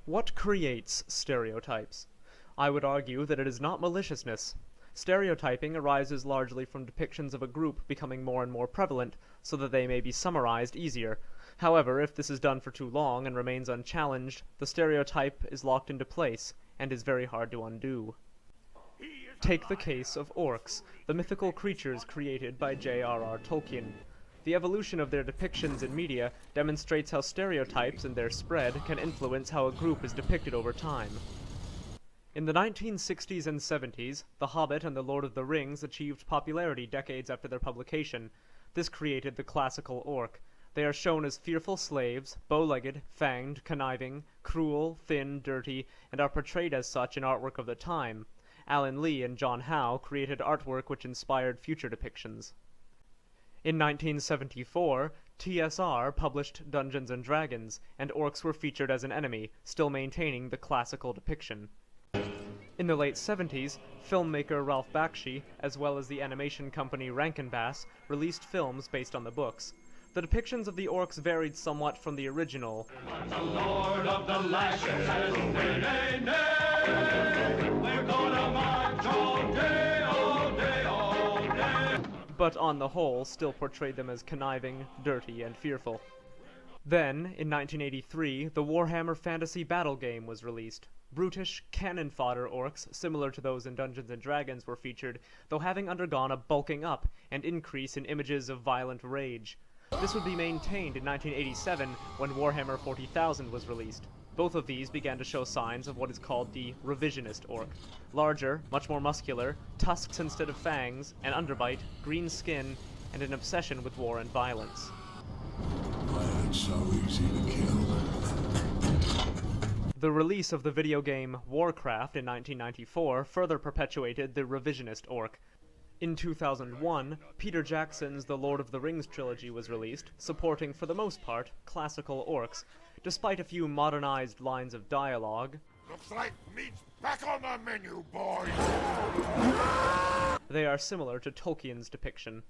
What creates stereotypes? I would argue that it is not maliciousness. Stereotyping arises largely from depictions of a group becoming more and more prevalent, so that they may be summarized easier. However, if this is done for too long and remains unchallenged, the stereotype is locked into place, and is very hard to undo. Take the case of Orcs, the mythical creatures created by J.R.R. Tolkien. The evolution of their depictions in media demonstrates how stereotypes and their spread can influence how a group is depicted over time. In the 1960s and 70s, The Hobbit and The Lord of the Rings achieved popularity decades after their publication. This created the classical orc. They are shown as fearful slaves, bow-legged, fanged, conniving, cruel, thin, dirty, and are portrayed as such in artwork of the time. Alan Lee and John Howe created artwork which inspired future depictions. In 1974, TSR published Dungeons & Dragons, and orcs were featured as an enemy, still maintaining the classical depiction. In the late 70s, filmmaker Ralph Bakshi, as well as the animation company Rankin Bass, released films based on the books. The depictions of the orcs varied somewhat from the original. The Lord of the Lashes, nay, nay, nay. We're gonna march all day, all day, all day. But on the whole still portrayed them as conniving, dirty, and fearful. Then, in 1983, the Warhammer Fantasy Battle game was released. Brutish, cannon fodder orcs, similar to those in Dungeons & Dragons, were featured, though having undergone a bulking up and increase in images of violent rage. This would be maintained in 1987 when Warhammer 40,000 was released. Both of these began to show signs of what is called the revisionist orc. Larger, much more muscular, tusks instead of fangs, an underbite, green skin, and an obsession with war and violence. Why aren't so easy to kill? The release of the video game Warcraft in 1994 further perpetuated the revisionist orc. In 2001, Peter Jackson's The Lord of the Rings trilogy was released, supporting, for the most part, classical orcs. Despite a few modernized lines of dialogue, Looks like meat's back on the menu, boys! they are similar to Tolkien's depiction.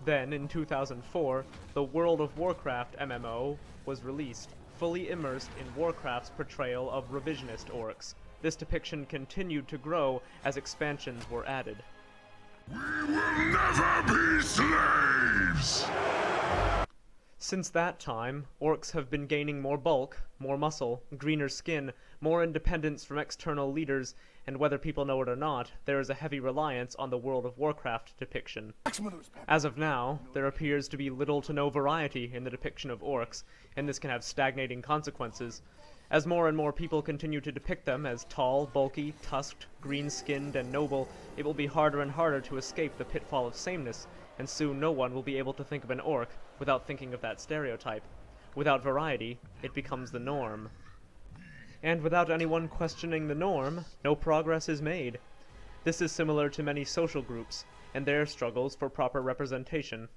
Then, in 2004, the World of Warcraft MMO was released, fully immersed in Warcraft's portrayal of revisionist orcs. This depiction continued to grow as expansions were added. We will never be slaves! Since that time, orcs have been gaining more bulk, more muscle, greener skin, more independence from external leaders, and whether people know it or not, there is a heavy reliance on the World of Warcraft depiction. As of now, there appears to be little to no variety in the depiction of orcs, and this can have stagnating consequences. As more and more people continue to depict them as tall, bulky, tusked, green-skinned, and noble, it will be harder and harder to escape the pitfall of sameness, and soon no one will be able to think of an orc without thinking of that stereotype. Without variety, it becomes the norm. And without anyone questioning the norm, no progress is made. This is similar to many social groups, and their struggles for proper representation.